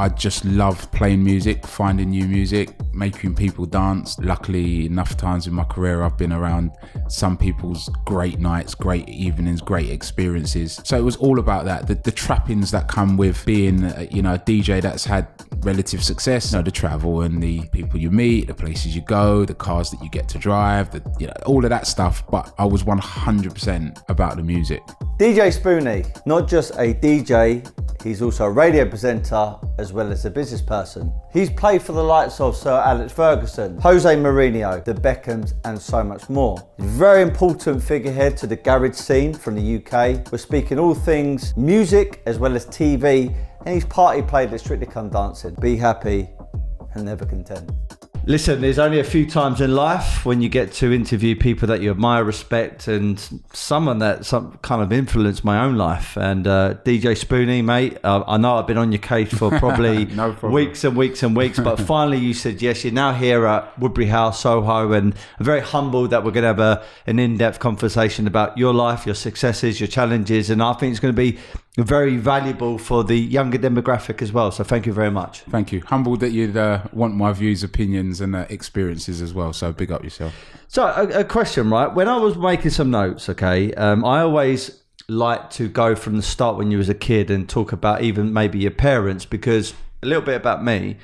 I just love playing music, finding new music, making people dance. Luckily, enough times in my career, I've been around some people's great nights, great evenings, great experiences. So it was all about that. The trappings that come with being, a DJ that's had relative success. The travel and the people you meet, the places you go, the cars that you get to drive, all of that stuff. But I was 100% about the music. DJ Spoony, not just a DJ, he's also a radio presenter as well as a business person. He's played for the likes of Sir Alex Ferguson, Jose Mourhino, the Beckhams and so much more. He's a very important figurehead to the garage scene from the UK. We're speaking all things music as well as TV, and he's party played at Strictly Come Dancing. Be happy and never content. Listen, there's only a few times in life when you get to interview people that you admire, respect, and someone that some kind of influenced my own life. And DJ Spoony, mate, I know I've been on your case for probably weeks and weeks and weeks, but finally you said yes. You're now here at Woodbury House, Soho, and I'm very humbled that we're going to have an in-depth conversation about your life, your successes, your challenges, and I think it's going to be very valuable for the younger demographic as well. So thank you very much. Thank you. Humbled that you'd want my views, opinions and experiences as well. So big up yourself. So a question, right? When I was making some notes, okay, I always like to go from the start when you was a kid and talk about even maybe your parents, because a little bit about me.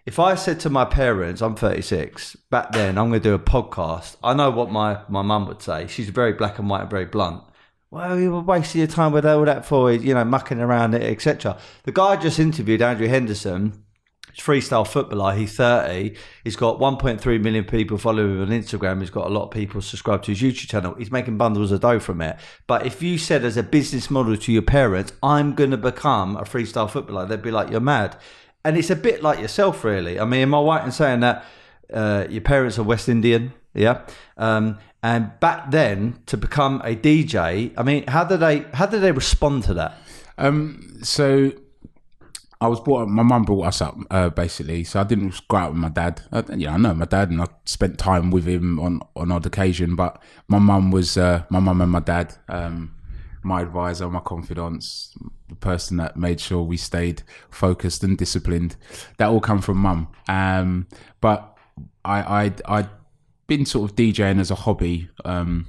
If I said to my parents, I'm 36, back then I'm going to do a podcast, I know what my mum would say. She's very black and white and very blunt. Well, you were wasting your time with all that for, mucking around, etc. The guy I just interviewed, Andrew Henderson, he's a freestyle footballer. He's 30. He's got 1.3 million people following him on Instagram. He's got a lot of people subscribed to his YouTube channel. He's making bundles of dough from it. But if you said as a business model to your parents, I'm going to become a freestyle footballer, they'd be like, you're mad. And it's a bit like yourself, really. I mean, am I right in saying that your parents are West Indian? Yeah. And back then, to become a DJ, I mean, how did they respond to that? So I was brought up, my mum brought us up, basically. So I didn't grow up with my dad. I know my dad and I spent time with him on odd occasion, but my mum was, my mum and my dad, my advisor, my confidants, the person that made sure we stayed focused and disciplined. That all come from mum. But I'd been sort of DJing as a hobby for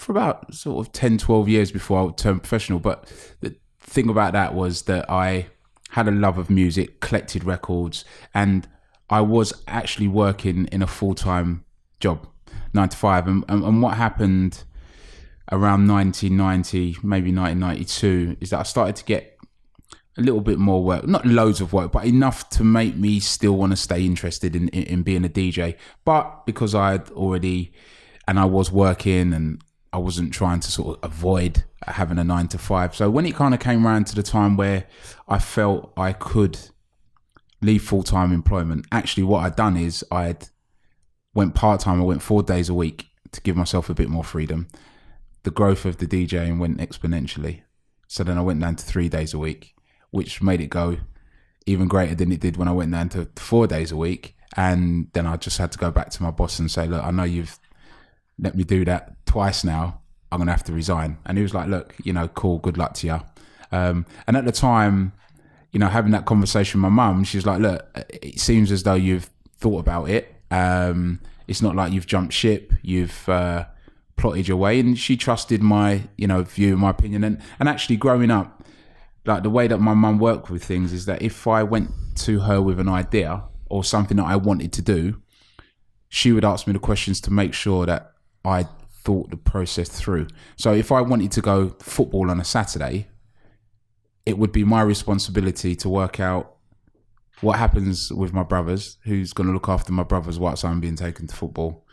about sort of 10, 12 years before I turned professional. But the thing about that was that I had a love of music, collected records, and I was actually working in a full-time job, 9 to 5. And what happened around 1990, maybe 1992, is that I started to get a little bit more work, not loads of work, but enough to make me still want to stay interested in being a DJ. But because I was working and I wasn't trying to sort of avoid having a 9 to 5. So when it kind of came around to the time where I felt I could leave full-time employment, actually what I'd done is I'd went part-time. I went 4 days a week to give myself a bit more freedom. The growth of the DJing went exponentially. So then I went down to 3 days a week, which made it go even greater than it did when I went down to 4 days a week. And then I just had to go back to my boss and say, look, I know you've let me do that twice now. I'm going to have to resign. And he was like, look, cool, good luck to you. And at the time, having that conversation with my mum, she was like, look, it seems as though you've thought about it. It's not like you've jumped ship. You've plotted your way. And she trusted my, view, my opinion. And actually growing up, like the way that my mum worked with things is that if I went to her with an idea or something that I wanted to do, she would ask me the questions to make sure that I thought the process through. So if I wanted to go football on a Saturday, it would be my responsibility to work out what happens with my brothers, who's going to look after my brothers whilst I'm being taken to football.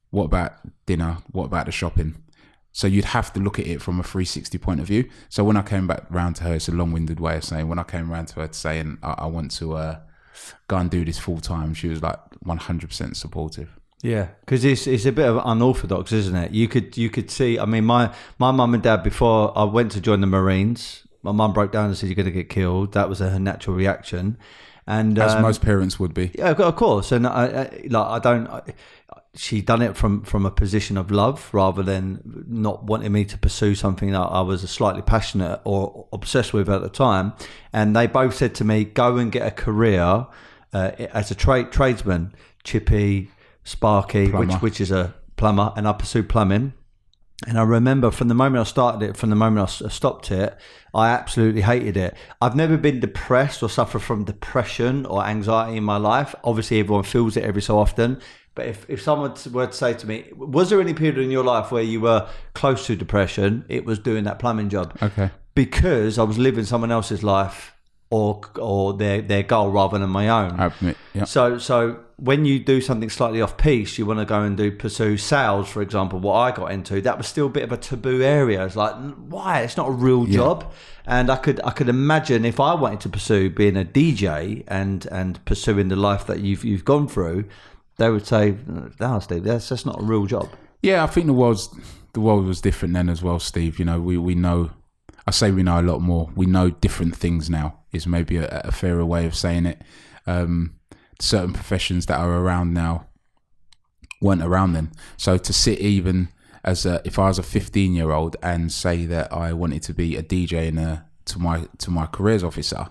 What about dinner? What about the shopping? So you'd have to look at it from a 360 point of view. So when I came back round to her, it's a long-winded way of saying, when I came round to her to saying I want to go and do this full time, she was like 100% supportive. Yeah, because it's a bit of unorthodox, isn't it? You could see. I mean, my mum and dad, before I went to join the Marines, my mum broke down and said, "You're going to get killed." That was her natural reaction, and as most parents would be. Yeah, of course. And she done it from a position of love rather than not wanting me to pursue something that I was slightly passionate or obsessed with at the time. And they both said to me, go and get a career as a tradesman, chippy, sparky, which is a plumber, and I pursued plumbing. And I remember from the moment I started it, from the moment I stopped it, I absolutely hated it. I've never been depressed or suffered from depression or anxiety in my life. Obviously, everyone feels it every so often. But if someone were to say to me, was there any period in your life where you were close to depression? It was doing that plumbing job. Okay. Because I was living someone else's life or their goal rather than my own. I admit, yeah. So when you do something slightly off piece, you want to go and pursue sales, for example. What I got into, that was still a bit of a taboo area. It's like, why? It's not a real job. And I could imagine if I wanted to pursue being a DJ and pursuing the life that you've gone through, they would say, "No, Steve, that's not a real job." Yeah, I think the world was different then as well, Steve. You know, we know. I say we know a lot more. We know different things now. Is maybe a fairer way of saying it. Certain professions that are around now weren't around then. So to sit even as if I was a 15-year-old and say that I wanted to be a DJ and to my careers officer,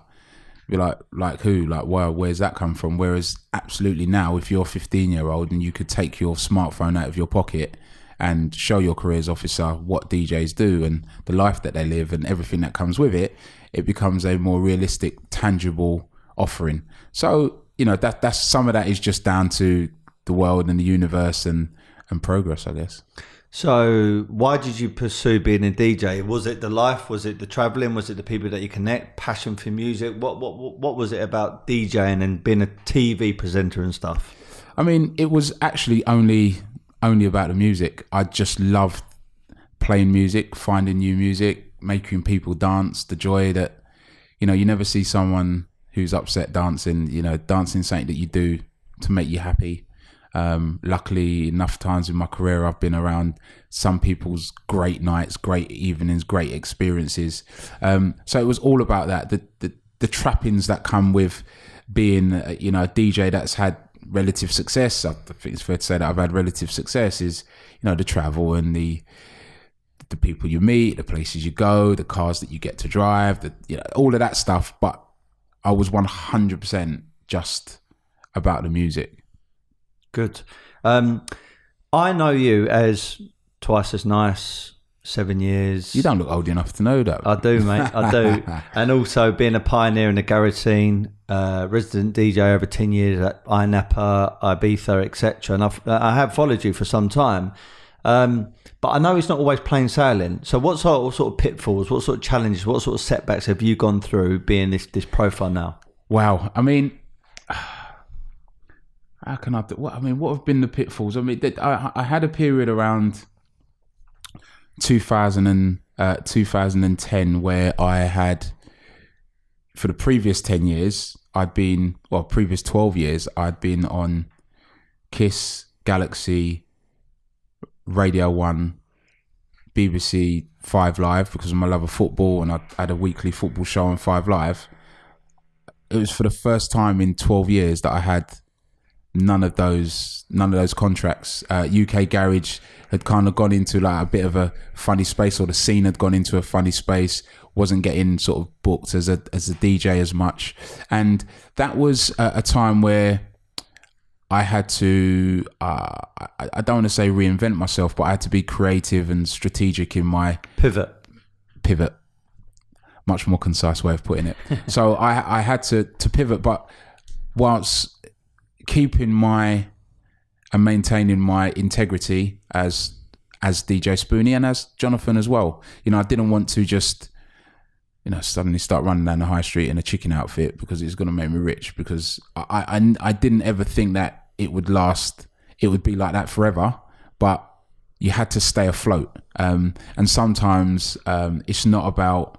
be like who? Like, well, where's that come from? Whereas absolutely now, if you're a 15-year-old and you could take your smartphone out of your pocket and show your careers officer what DJs do and the life that they live and everything that comes with it, it becomes a more realistic, tangible offering. So, you know, that's some of that is just down to the world and the universe and progress, I guess. So why did you pursue being a DJ? Was it the life? Was it the traveling? Was it the people that you connect? Passion for music? What was it about DJing and being a TV presenter and stuff? I mean, it was actually only about the music. I just loved playing music, finding new music, making people dance. The joy that, you know, you never see someone who's upset dancing. You know, dancing something that you do to make you happy. Luckily, enough times in my career, I've been around some people's great nights, great evenings, great experiences. So it was all about that. The trappings that come with being, you know, a DJ that's had relative success. I think it's fair to say that I've had relative success. Is, you know, the travel and the people you meet, the places you go, the cars that you get to drive, you know, all of that stuff. But I was 100% just about the music. Good. I know you as Twice as Nice, 7 years. You don't look old enough to know that. I do, mate. I do. And also being a pioneer in the garage scene, resident DJ over 10 years at iNapa, Ibiza, etc. And I have followed you for some time. But I know it's not always plain sailing. So what sort of pitfalls, what sort of challenges, what sort of setbacks have you gone through being this profile now? Wow. I mean, how can I do? What have been the pitfalls? I mean, I had a period around 2010 where I had, for the previous 10 years, previous 12 years, I'd been on Kiss, Galaxy, Radio 1, BBC 5 Live because of my love of football, and I had a weekly football show on 5 Live. It was for the first time in 12 years that I had none of those contracts. UK Garage had kind of gone into like a bit of a funny space, or the scene had gone into a funny space, wasn't getting sort of booked as a DJ as much. And that was a time where I had to, I don't want to say reinvent myself, but I had to be creative and strategic in my pivot. Much more concise way of putting it. So I had to pivot, but whilst keeping and maintaining my integrity as DJ Spoony and as Jonathan as well. You know, I didn't want to just, you know, suddenly start running down the high street in a chicken outfit because it's going to make me rich, because I didn't ever think that it would last. It would be like that forever, but you had to stay afloat. And sometimes it's not about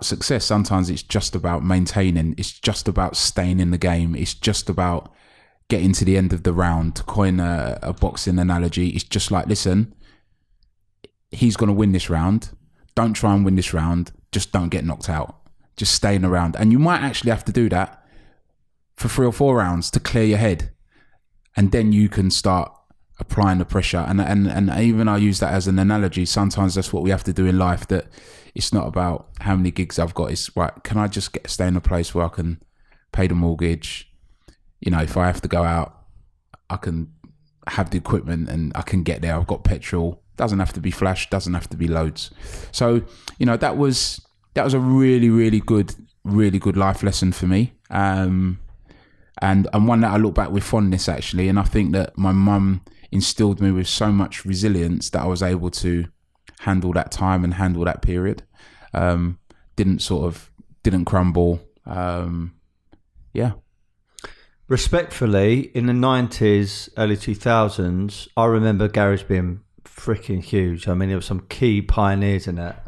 success. Sometimes it's just about maintaining. It's just about staying in the game. It's just about getting to the end of the round. To coin a boxing analogy, it's just like, listen, he's going to win this round. Don't try and win this round. Just don't get knocked out. Just stay in the round. And you might actually have to do that for 3 or 4 rounds to clear your head. and then you can start applying the pressure. And even I use that as an analogy. Sometimes that's what we have to do in life, that it's not about how many gigs I've got. It's right, can I just stay in a place where I can pay the mortgage? You know, if I have to go out, I can have the equipment and I can get there. I've got petrol. Doesn't have to be flash, doesn't have to be loads. So, you know, that was a really, really good life lesson for me. And one that I look back with fondness, actually. And I think that my mum instilled me with so much resilience that I was able to handle that time and handle that period. Didn't crumble. Yeah. Respectfully, in the 90s, early 2000s, I remember garage being freaking huge. I mean, there were some key pioneers in that.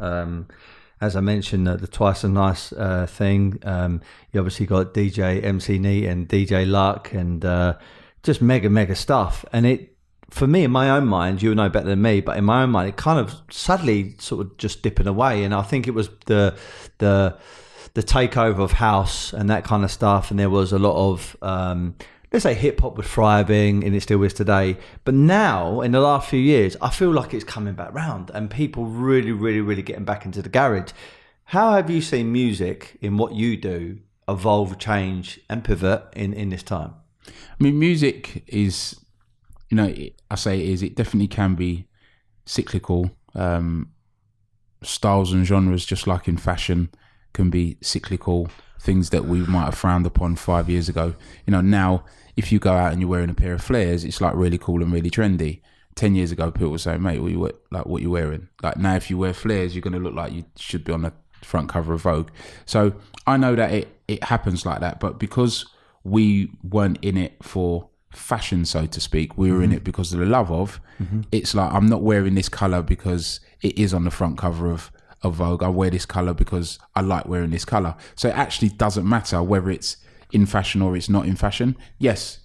As I mentioned, the Twice as Nice thing. You obviously got DJ MC Neat and DJ Luck, and just mega stuff. And it, for me, in my own mind, you'll know better than me, but in my own mind, it kind of suddenly sort of just dipping away. And I think it was the takeover of house and that kind of stuff. And there was a lot of, let's say, hip hop was thriving, and it still is today. But now, in the last few years, I feel like it's coming back round, and people really getting back into the garage. How have you seen music in what you do evolve, change, and pivot in this time? I mean, music is, you know, it definitely can be cyclical. Styles and genres, just like in fashion, can be cyclical. Things that we might have frowned upon 5 years ago, you know, now if you go out and you're wearing a pair of flares, it's like really cool and really trendy. 10 years ago, people would say, mate, what you wearing? Like, now if you wear flares, you're going to look like you should be on the front cover of Vogue. So I know that it happens like that, but because we weren't in it for fashion, so to speak, we were in it because of the love of, it's like, I'm not wearing this color because it is on the front cover of Vogue. I wear this color because I like wearing this color. So it actually doesn't matter whether it's in fashion or it's not in fashion. Yes,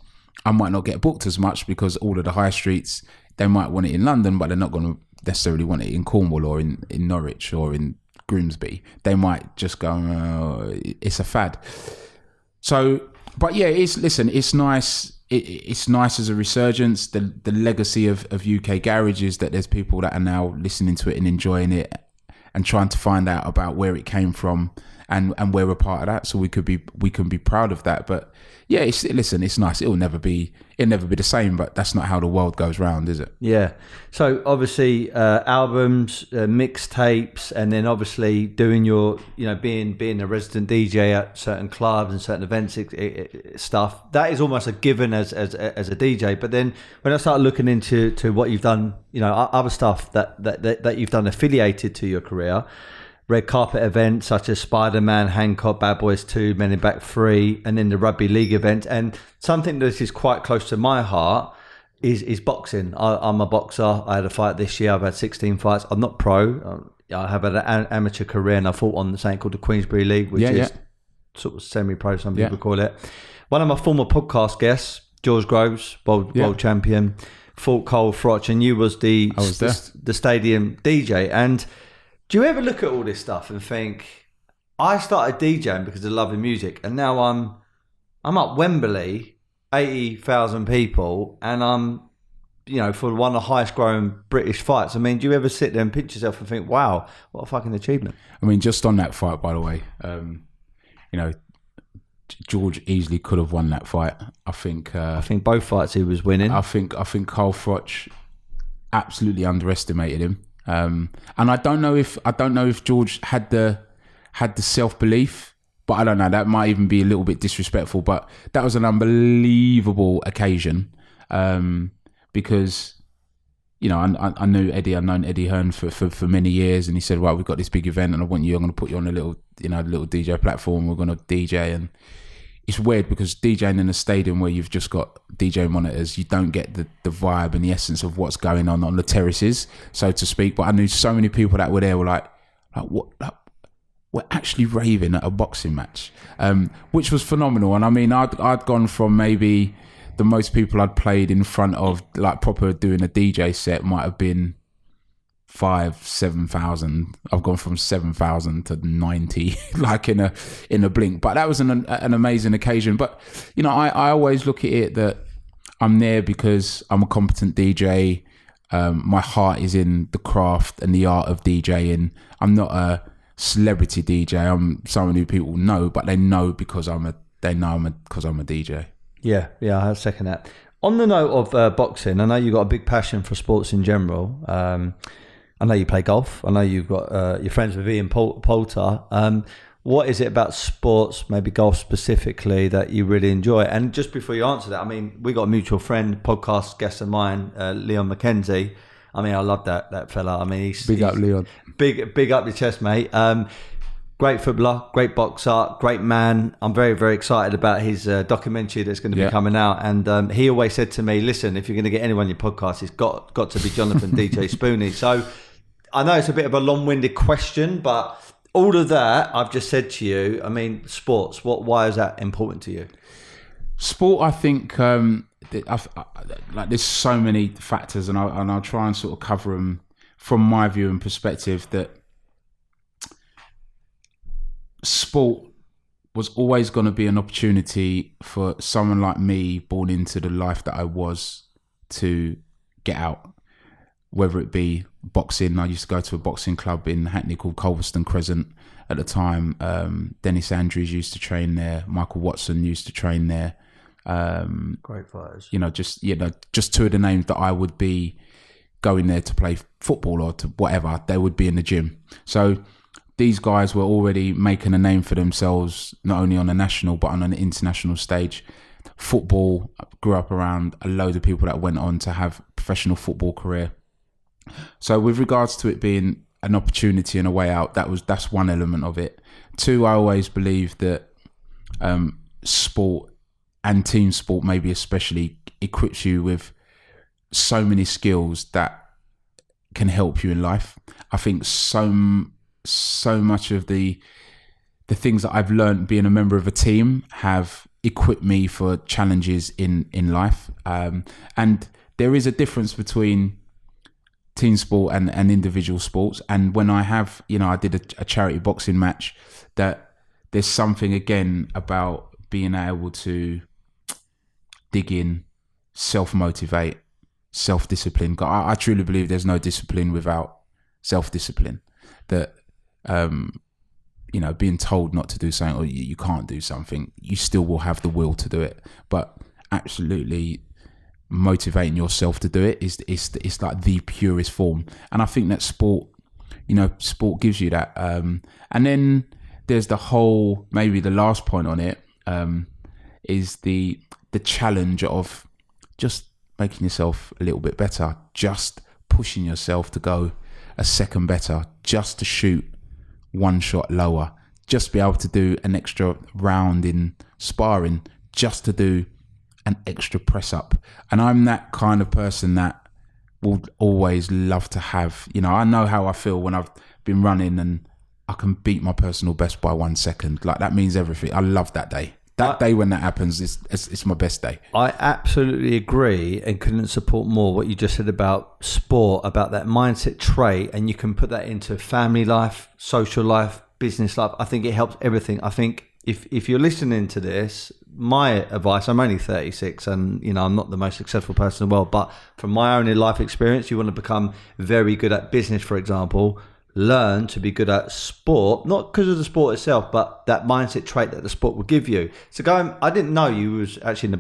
I might not get booked as much because all of the high streets, they might want it in London, but they're not going to necessarily want it in Cornwall or in Norwich or in Grimsby. They might just go, it's a fad. So, but yeah, it's nice. It's nice as a resurgence. The legacy of UK garage is that there's people that are now listening to it and enjoying it and trying to find out about where it came from, and we're a part of that, so we can be proud of that. But yeah, it's nice. It'll never be the same, but that's not how the world goes round, is it? Yeah. So obviously albums, mixtapes, and then obviously doing your, you know, being a resident DJ at certain clubs and certain events, stuff. That is almost a given as a DJ. But then when I started looking into what you've done, you know, other stuff that you've done affiliated to your career. Red carpet events such as Spider-Man, Hancock, Bad Boys 2, Men in Black 3, and then the rugby league event. And something that is quite close to my heart is boxing. I'm a boxer. I had a fight this year. I've had 16 fights. I'm not pro. I have had an amateur career, and I fought on something called the Queensberry League, which is sort of semi-pro, some people call it. One of my former podcast guests, George Groves, world champion, fought Cole Froch, and you was the stadium DJ. And do you ever look at all this stuff and think, I started DJing because of loving music, and now I'm up Wembley, 80,000 people, and I'm, you know, for one of the highest growing British fights. I mean, do you ever sit there and pinch yourself and think, wow, what a fucking achievement? I mean, just on that fight, by the way, you know, George easily could have won that fight. I think both fights he was winning. I think Cole Froch absolutely underestimated him. And I don't know if George had the self-belief, but I don't know, that might even be a little bit disrespectful, but that was an unbelievable occasion, because, you know, I knew Eddie. I've known Eddie Hearn for many years, and he said, right, we've got this big event and I'm going to put you on a little DJ platform. We're going to DJ. And it's weird because DJing in a stadium where you've just got DJ monitors, you don't get the vibe and the essence of what's going on the terraces, so to speak. But I knew so many people that were there were like what? We're actually raving at a boxing match, which was phenomenal. And I mean, I'd gone from maybe the most people I'd played in front of, like proper doing a DJ set, might have been 7,000. I've gone from 7,000 to 90, like in a blink. But that was an amazing occasion. But you know, I always look at it that I'm there because I'm a competent DJ. My heart is in the craft and the art of DJing. I'm not a celebrity DJ. I'm someone who people know, but they know because I'm a DJ. Yeah, I second that. On the note of boxing, I know you've got a big passion for sports in general. I know you play golf. I know you've got you're friends with Ian Poulter. What is it about sports, maybe golf specifically, that you really enjoy? And just before you answer that, I mean, we got a mutual friend, podcast guest of mine, Leon McKenzie. I mean, I love that fella. I mean, he's Big up, Leon. Big up your chest, mate. Great footballer, great boxer, great man. I'm very, very excited about his documentary that's going to be coming out. And he always said to me, listen, if you're going to get anyone on your podcast, it's got to be Jonathan DJ Spoony. So I know it's a bit of a long-winded question, but all of that I've just said to you, I mean, sports, why is that important to you? Sport, I think, like there's so many factors, and I'll try and sort of cover them from my view and perspective. That sport was always going to be an opportunity for someone like me, born into the life that I was, to get out. Whether it be boxing, I used to go to a boxing club in Hackney called Culverston Crescent at the time. Dennis Andrews used to train there. Michael Watson used to train there. Great fighters. Just two of the names that I would be going there to play football or to whatever. They would be in the gym. So these guys were already making a name for themselves, not only on a national but on an international stage. Football, I grew up around a load of people that went on to have a professional football career. So with regards to it being an opportunity and a way out, that's one element of it. Two, I always believe that sport and team sport, maybe especially, equips you with so many skills that can help you in life. I think so much of the things that I've learned being a member of a team have equipped me for challenges in life. And there is a difference between team sport and individual sports. And when I have, I did a charity boxing match, that there's something again about being able to dig in, self-motivate, self-discipline. I truly believe there's no discipline without self-discipline. That, being told not to do something or you can't do something, you still will have the will to do it. But absolutely motivating yourself to do it is like the purest form. And I think that sport gives you that. And then there's the whole, maybe the last point on it, is the challenge of just making yourself a little bit better, just pushing yourself to go a second better, just to shoot one shot lower, just be able to do an extra round in sparring, just to do an extra press up. And I'm that kind of person that will always love to have, I know how I feel when I've been running and I can beat my personal best by 1 second. Like, that means everything. I love that day. That day when that happens, it's my best day. I absolutely agree and couldn't support more what you just said about sport, about that mindset trait, and you can put that into family life, social life, business life. I think it helps everything. I think if you're listening to this, my advice, I'm only 36 and, I'm not the most successful person in the world, but from my own life experience, you want to become very good at business, for example, learn to be good at sport, not because of the sport itself, but that mindset trait that the sport will give you. So I didn't know you was actually in the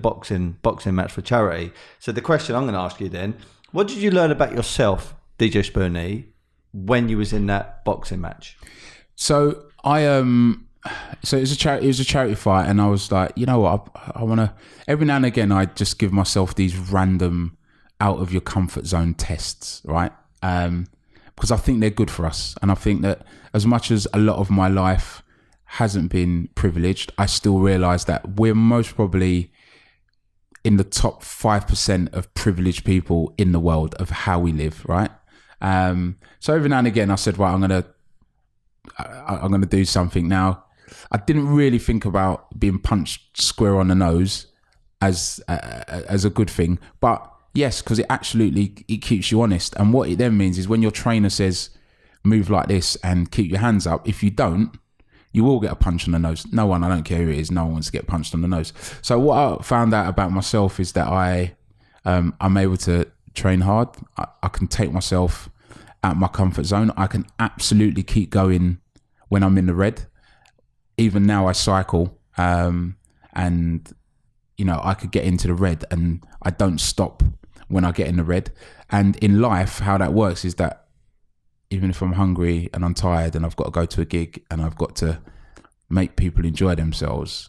boxing match for charity. So the question I'm going to ask you then, what did you learn about yourself, DJ Spoony, when you was in that boxing match? So so it was a charity fight, and I was like, you know what, I want to, every now and again, I just give myself these random out of your comfort zone tests, right? Because I think they're good for us. And I think that as much as a lot of my life hasn't been privileged, I still realize that we're most probably in the top 5% of privileged people in the world of how we live, right? So every now and again I said, right, I'm going to do something. Now, I didn't really think about being punched square on the nose as a good thing, but yes, because it keeps you honest. And what it then means is when your trainer says, move like this and keep your hands up, if you don't, you will get a punch on the nose. I don't care who it is, no one wants to get punched on the nose. So what I found out about myself is that I I'm able to train hard. I can take myself out my comfort zone. I can absolutely keep going when I'm in the red. Even now I cycle, and I could get into the red and I don't stop when I get in the red. And in life, how that works is that even if I'm hungry and I'm tired and I've got to go to a gig and I've got to make people enjoy themselves,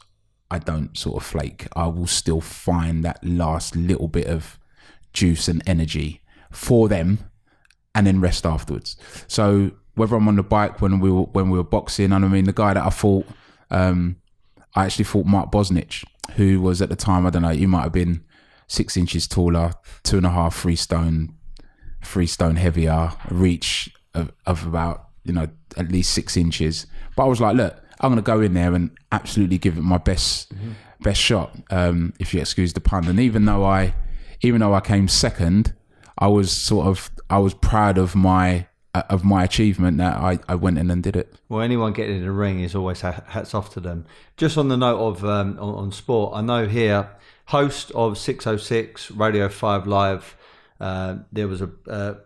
I don't sort of flake. I will still find that last little bit of juice and energy for them and then rest afterwards. So whether I'm on the bike when we were boxing, and I mean, the guy that I fought, I actually fought Mark Bosnich, who was at the time, I don't know, he might have been 6 inches taller, 2.5 3 stone heavier, reach of about, at least 6 inches. But I was like, look, I'm going to go in there and absolutely give it my best shot, if you excuse the pun. And even though I came second, I was proud of my achievement that I went in and did it. Well, anyone getting in the ring is always hats off to them. Just on the note of on sport, I know here, host of 606 Radio 5 Live, there was a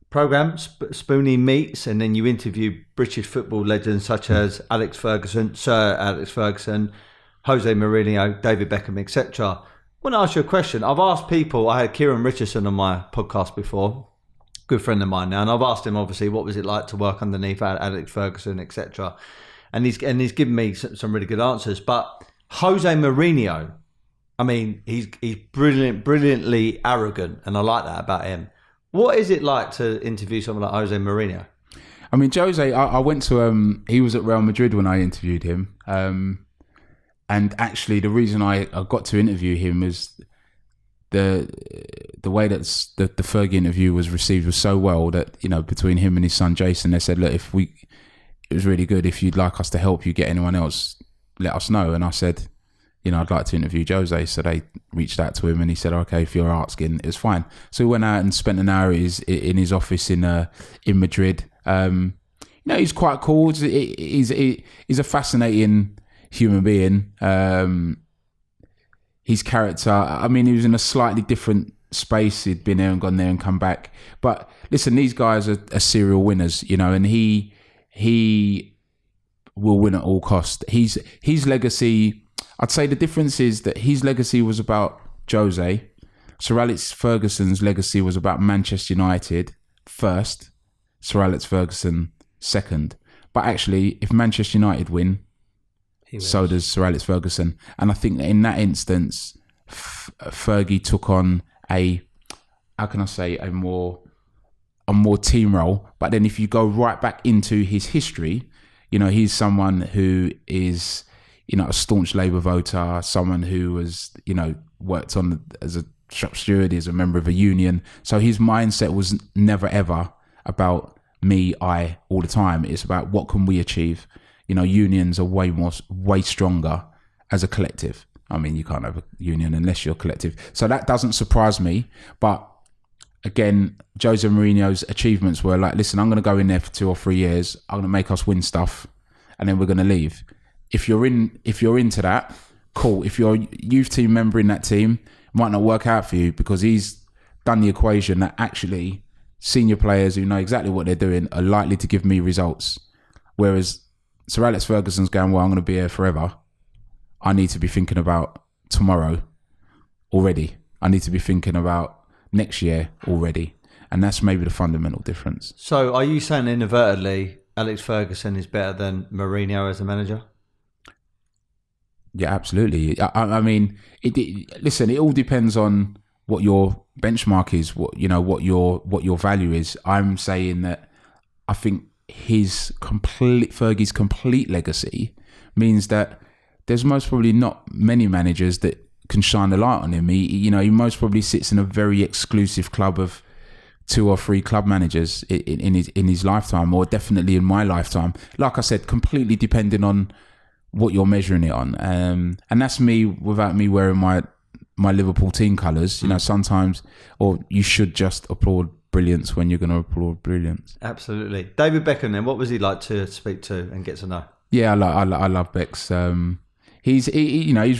program, Spoony Meets, and then you interview British football legends such as Alex Ferguson, Sir Alex Ferguson, Jose Mourinho, David Beckham, etc. I want to ask you a question. I've asked people, I had Kieran Richardson on my podcast before, good friend of mine now, and I've asked him, obviously, what was it like to work underneath Alex Ferguson, etc. And he's given me some really good answers. But Jose Mourinho, I mean, he's brilliantly arrogant, and I like that about him. What is it like to interview someone like Jose Mourinho? I mean, Jose, I went to, he was at Real Madrid when I interviewed him. And actually, the reason I got to interview him was the way that the Fergie interview was received was so well that, between him and his son Jason, they said, look, it was really good. If you'd like us to help you get anyone else, let us know. And I said, I'd like to interview Jose. So they reached out to him and he said, okay, if you're asking, it's fine. So we went out and spent an hour in his office in Madrid. He's quite cool. He's a fascinating human being. His character, I mean, he was in a slightly different space. He'd been there and gone there and come back. But listen, these guys are serial winners, and he will win at all costs. His legacy, I'd say the difference is that his legacy was about Jose. Sir Alex Ferguson's legacy was about Manchester United first, Sir Alex Ferguson second. But actually, if Manchester United win, so does Sir Alex Ferguson. And I think that in that instance, Fergie took on a more team role. But then if you go right back into his history, he's someone who is, a staunch Labour voter, someone who was, worked on as a shop steward, as a member of a union. So his mindset was never ever about me, I, all the time. It's about what can we achieve. Unions are way stronger as a collective. I mean, you can't have a union unless you're collective. So that doesn't surprise me. But again, Jose Mourinho's achievements were like, listen, I'm going to go in there for 2 or 3 years. I'm going to make us win stuff, and then we're going to leave. If you're into that, cool. If you're a youth team member in that team, it might not work out for you because he's done the equation that actually senior players who know exactly what they're doing are likely to give me results. Whereas Sir Alex Ferguson's going, well, I'm going to be here forever. I need to be thinking about tomorrow already. I need to be thinking about next year already. And that's maybe the fundamental difference. So are you saying inadvertently Alex Ferguson is better than Mourhino as a manager? Yeah, absolutely. I mean, listen, it all depends on what your benchmark is, what your value is. I'm saying that I think Fergie's complete legacy means that there's most probably not many managers that can shine the light on him. He most probably sits in a very exclusive club of 2 or 3 club managers in his lifetime, or definitely in my lifetime. Like I said, completely depending on what you're measuring it on. And that's me without me wearing my Liverpool team colours. Sometimes, or you should just applaud brilliance when you're going to applaud brilliance. Absolutely. David Beckham, then, what was he like to speak to and get to know? Yeah, I love Bex. He's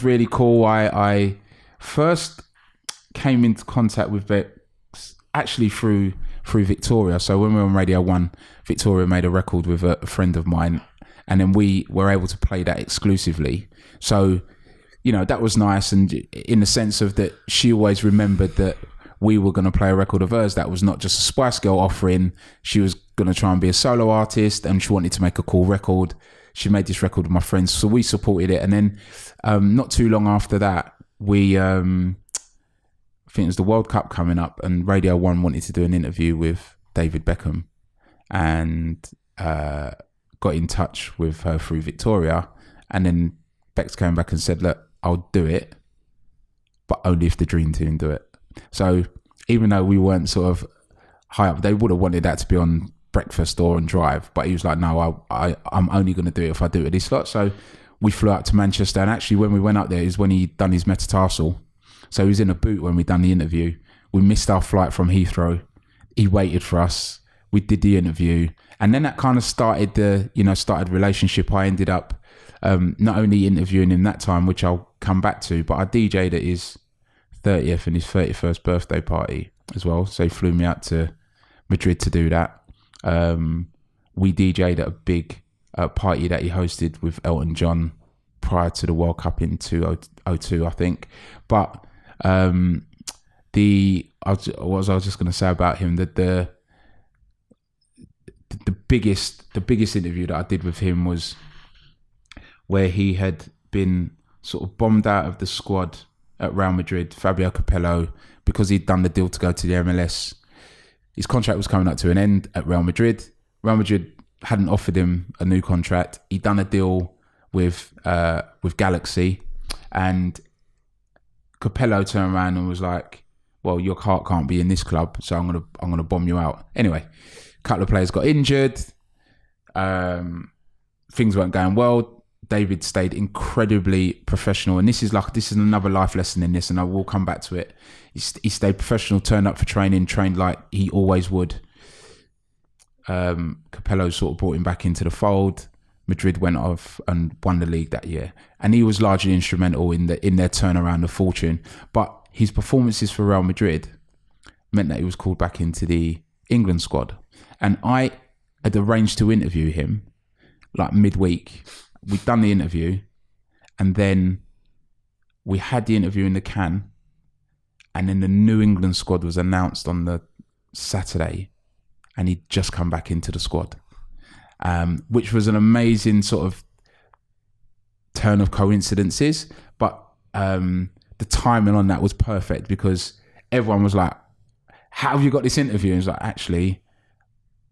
really cool. I first came into contact with Bex actually through Victoria. So when we were on Radio 1, Victoria made a record with a friend of mine, and then we were able to play that exclusively. So, you know, that was nice, and in the sense of that she always remembered that we were going to play a record of hers that was not just a Spice Girl offering. She was going to try and be a solo artist, and she wanted to make a cool record. She made this record with my friends, so we supported it. And then not too long after that, we I think it was the World Cup coming up, and Radio 1 wanted to do an interview with David Beckham, and got in touch with her through Victoria. And then Bex came back and said, look, I'll do it, but only if the Dreem Teem do it. So even though we weren't sort of high up, they would have wanted that to be on Breakfast or on Drive, but he was like, no, I'm only going to do it if I do it at this slot. So we flew out to Manchester, and actually when we went up there is when he'd done his metatarsal. So he was in a boot when we done the interview. We missed our flight from Heathrow. He waited for us. We did the interview, and then that kind of started the relationship. I ended up not only interviewing him that time, which I'll come back to, but I DJ'd at his 30th and his 31st birthday party as well. So he flew me out to Madrid to do that. We DJ'd at a big party that he hosted with Elton John prior to the World Cup in 2002, I think. But what was I just going to say about him, that the biggest interview that I did with him was where he had been sort of bombed out of the squad at Real Madrid, Fabio Capello, because he'd done the deal to go to the MLS. His contract was coming up to an end at Real Madrid. Real Madrid hadn't offered him a new contract. He'd done a deal with Galaxy, and Capello turned around and was like, well, your heart can't be in this club, so I'm gonna bomb you out. Anyway, a couple of players got injured. Things weren't going well. David stayed incredibly professional, and this is another life lesson in this, and I will come back to it. He stayed professional, turned up for training, trained like he always would. Capello sort of brought him back into the fold. Madrid went off and won the league that year, and he was largely instrumental in their turnaround of fortune. But his performances for Real Madrid meant that he was called back into the England squad, and I had arranged to interview him like midweek. We'd done the interview, and then we had the interview in the can, and then the New England squad was announced on the Saturday, and he'd just come back into the squad, which was an amazing sort of turn of coincidences. But the timing on that was perfect, because everyone was like, how have you got this interview? And it's like, actually,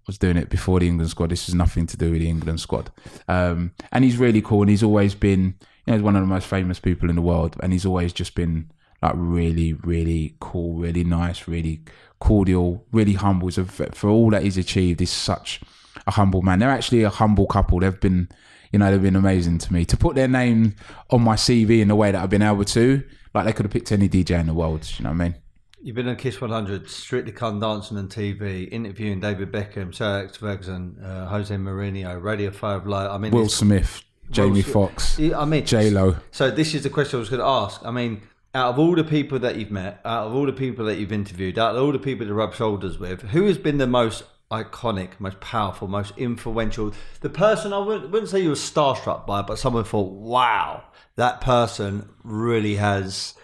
was doing it before the England squad. This has nothing to do with the England squad. And he's really cool, and he's always been, he's one of the most famous people in the world, and he's always just been like really, really cool, really nice, really cordial, really humble. So for all that he's achieved, he's such a humble man. They're actually a humble couple. They've been amazing to me. To put their name on my CV in the way that I've been able to, like they could have picked any DJ in the world. You know what I mean? You've been on Kiss 100, Strictly Come Dancing on TV, interviewing David Beckham, Sir Alex Ferguson, Jose Mourhino, Radio 5 Live. I mean, Will Smith, Jamie Foxx, J-Lo. So this is the question I was going to ask. I mean, out of all the people that you've met, out of all the people that you've interviewed, out of all the people to rub shoulders with, who has been the most iconic, most powerful, most influential? The person I wouldn't say you were starstruck by, but someone thought, wow, that person really has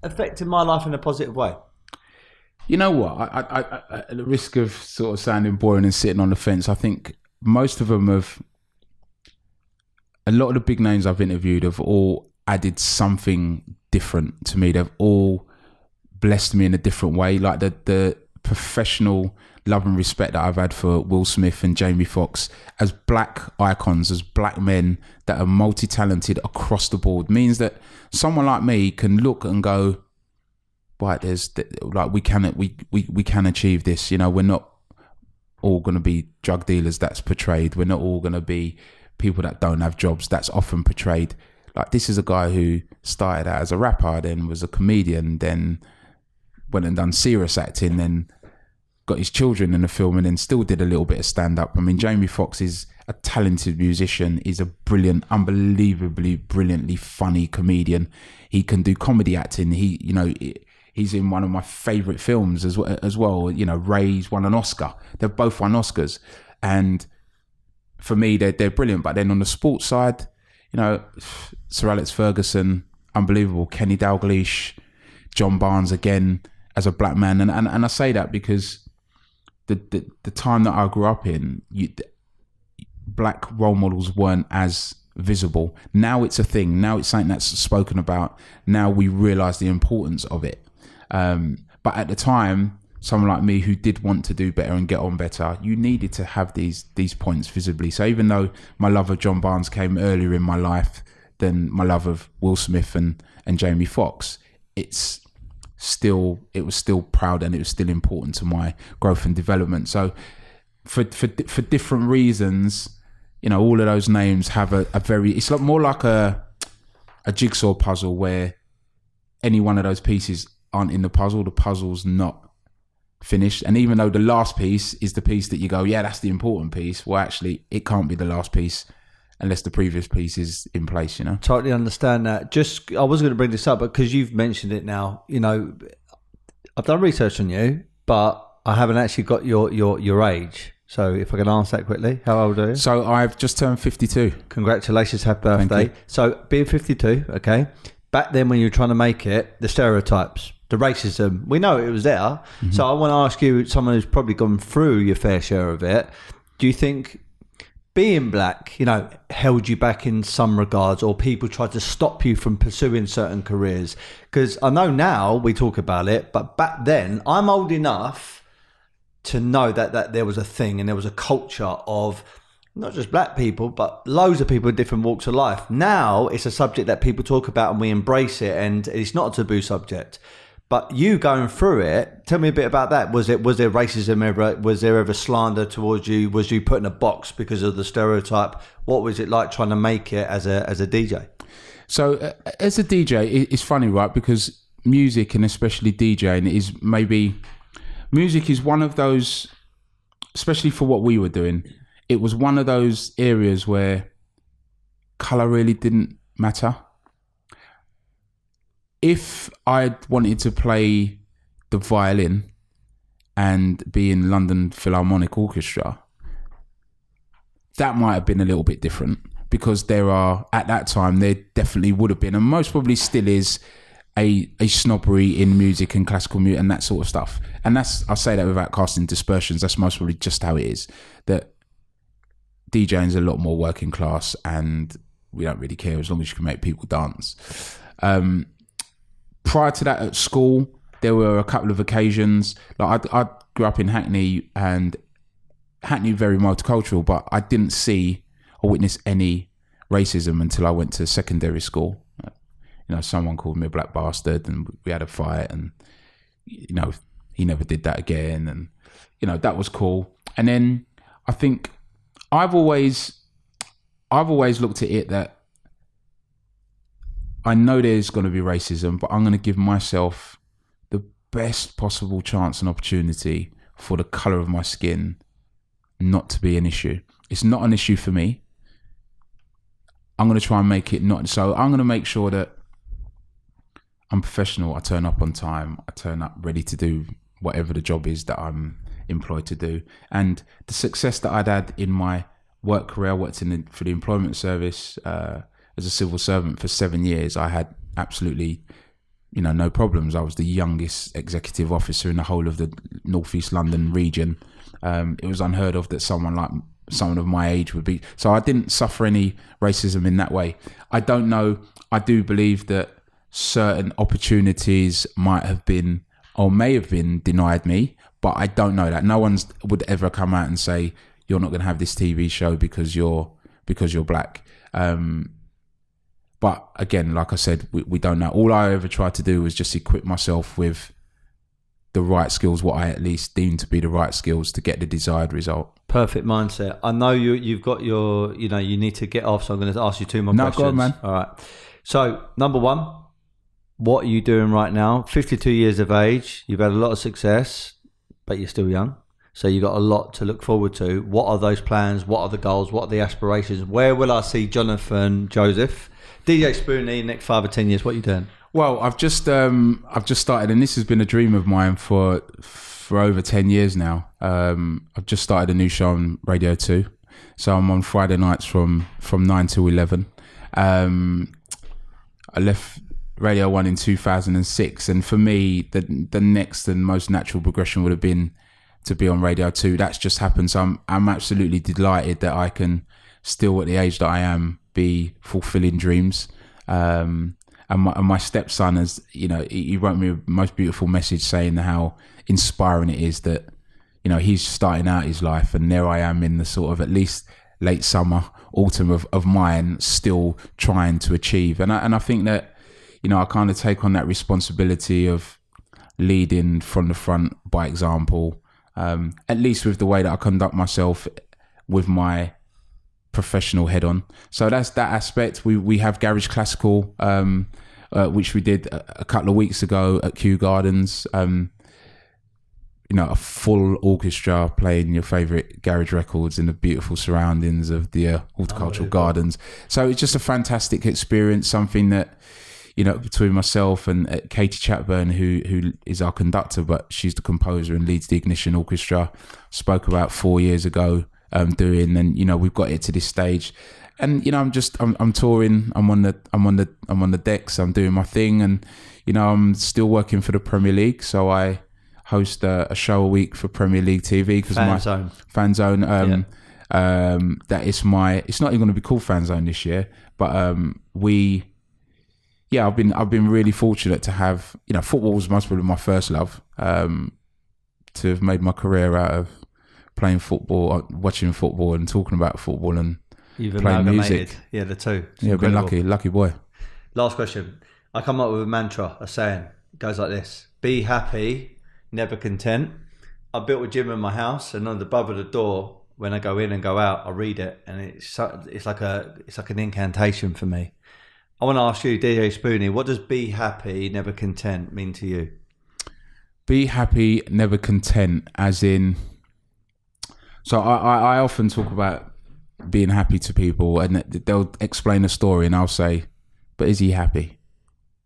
affected my life in a positive way. You know what? I at the risk of sort of sounding boring and sitting on the fence, I think most of them have. A lot of the big names I've interviewed have all added something different to me. They've all blessed me in a different way. Like the professional love and respect that I've had for Will Smith and Jamie Foxx as black icons, as black men that are multi-talented across the board, means that someone like me can look and go, right, we can achieve this. You know, we're not all going to be drug dealers that's portrayed. We're not all going to be people that don't have jobs that's often portrayed. Like, this is a guy who started out as a rapper, then was a comedian, then went and done serious acting, then got his children in the film, and then still did a little bit of stand-up. I mean, Jamie Foxx is a talented musician. He's a brilliant, unbelievably brilliantly funny comedian. He can do comedy acting. He He's in one of my favourite films as well. You know, Ray's won an Oscar. They've both won Oscars. And for me, they're brilliant. But then on the sports side, you know, Sir Alex Ferguson, unbelievable. Kenny Dalglish, John Barnes again as a black man. And I say that because the time that I grew up in, black role models weren't as visible. Now it's a thing. Now it's something that's spoken about. Now we realise the importance of it. But at the time, someone like me who did want to do better and get on better, you needed to have these points visibly. So even though my love of John Barnes came earlier in my life than my love of Will Smith and Jamie Foxx, it was still proud and it was still important to my growth and development. So for different reasons, you know, all of those names have a very, it's more like a jigsaw puzzle where any one of those pieces aren't in the puzzle's not finished. And even though the last piece is the piece that you go, yeah, that's the important piece, well, actually, it can't be the last piece unless the previous piece is in place, you know? Totally understand that. I was going to bring this up, but because you've mentioned it now, you know, I've done research on you, but I haven't actually got your age. So if I can ask that quickly, how old are you? So I've just turned 52. Congratulations, happy birthday. So being 52, okay, back then when you were trying to make it, the stereotypes, the racism, we know it was there. Mm-hmm. So I want to ask you, someone who's probably gone through your fair share of it, do you think being black, you know, held you back in some regards, or people tried to stop you from pursuing certain careers? Because I know now we talk about it, but back then, I'm old enough to know that there was a thing and there was a culture of not just black people, but loads of people in different walks of life. Now it's a subject that people talk about and we embrace it, and it's not a taboo subject. But you going through it, tell me a bit about that. Was there racism ever? Was there ever slander towards you? Was you put in a box because of the stereotype? What was it like trying to make it as a DJ? So as a DJ, it's funny, right? Because music, and especially DJing, music is one of those, especially for what we were doing, it was one of those areas where colour really didn't matter. If I wanted to play the violin and be in London Philharmonic Orchestra, that might have been a little bit different, because at that time, there definitely would have been, and most probably still is, a snobbery in music and classical music and that sort of stuff. And I say that without casting dispersions, that's most probably just how it is. That DJing is a lot more working class, and we don't really care as long as you can make people dance. Prior to that, at school, there were a couple of occasions. Like I grew up in Hackney, and Hackney very multicultural, but I didn't see or witness any racism until I went to secondary school. You know, someone called me a black bastard, and we had a fight, and you know, he never did that again, and you know, that was cool. And then I think I've always looked at it that I know there's going to be racism, but I'm going to give myself the best possible chance and opportunity for the colour of my skin not to be an issue. It's not an issue for me. I'm going to try and make it not. So I'm going to make sure that I'm professional. I turn up on time. I turn up ready to do whatever the job is that I'm employed to do. And the success that I'd had in my work career, I worked for the employment service as a civil servant for 7 years. I had absolutely, you know, no problems. I was the youngest executive officer in the whole of the North East London region. It was unheard of that someone of my age would be. So I didn't suffer any racism in that way. I don't know. I do believe that certain opportunities might have been or may have been denied me, but I don't know that. No one would ever come out and say, you're not going to have this TV show because you're black. But again, like I said, we don't know. All I ever tried to do was just equip myself with the right skills, what I at least deemed to be the right skills to get the desired result. Perfect mindset. I know you've got your, you know, you need to get off, so I'm going to ask you two more questions. No, go on, man. All right. So, number one, what are you doing right now? 52 years of age, you've had a lot of success, but you're still young. So you've got a lot to look forward to. What are those plans? What are the goals? What are the aspirations? Where will I see Jonathan Joseph, DJ Spoony, next 5 or 10 years? What are you doing? Well, I've just started, and this has been a dream of mine for over 10 years now. I've just started a new show on Radio 2. So I'm on Friday nights from 9 till 11. I left Radio 1 in 2006, and for me, the next and most natural progression would have been to be on Radio 2. That's just happened. So I'm absolutely delighted that I can still, at the age that I am, be fulfilling dreams. And my stepson has, he wrote me a most beautiful message saying how inspiring it is that, he's starting out his life, and there I am in the sort of at least late summer, autumn of mine, still trying to achieve. And I think that, I kind of take on that responsibility of leading from the front by example, at least with the way that I conduct myself with my professional head on. So that's that aspect. We have Garage Classical, which we did a couple of weeks ago at Kew Gardens. A full orchestra playing your favourite garage records in the beautiful surroundings of the horticultural gardens. So it's just a fantastic experience, something that, between myself and Katie Chatburn, who is our conductor, but she's the composer and leads the Ignition Orchestra, spoke about 4 years ago doing, and we've got it to this stage. And I'm touring, I'm on the decks, I'm doing my thing, and I'm still working for the Premier League, so I host a show a week for Premier League TV because Fan Zone. That is it's not even going to be called Fan Zone this year, but I've been really fortunate to have, football was most probably my first love, to have made my career out of playing football, watching football and talking about football and playing music. Yeah, the two. I've been lucky boy. Last question. I come up with a mantra, a saying. It goes like this: be happy, never content. I built a gym in my house, and on the above of the door, when I go in and go out, I read it, and it's like an incantation for me. I want to ask you, DJ Spoony, what does be happy, never content mean to you? Be happy, never content, as in... So I often talk about being happy to people, and they'll explain a story and I'll say, but is he happy?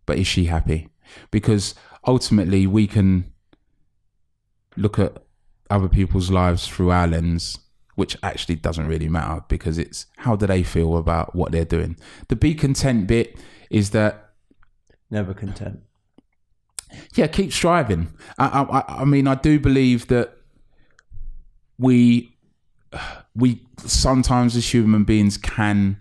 But is she happy? Because ultimately we can look at other people's lives through our lens, which actually doesn't really matter, because it's how do they feel about what they're doing. The be content bit is that... Never content. Yeah, keep striving. I mean, I do believe that we sometimes as human beings can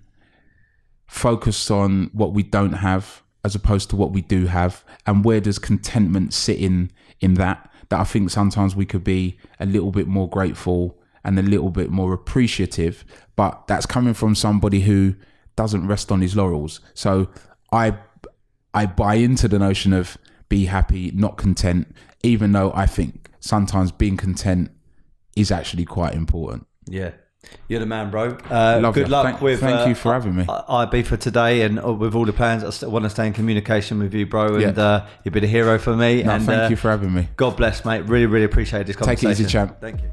focus on what we don't have as opposed to what we do have, and where does contentment sit in that I think sometimes we could be a little bit more grateful and a little bit more appreciative, but that's coming from somebody who doesn't rest on his laurels. So I buy into the notion of be happy, not content, even though I think sometimes being content is actually quite important. Yeah. You're the man, bro. Lovely. Good luck with... Thank you for having me. IB for today, and with all the plans. I still want to stay in communication with you, bro, and you've been a hero for me. No, thank you for having me. God bless, mate. Really, really appreciate this conversation. Take it easy, champ. Thank you.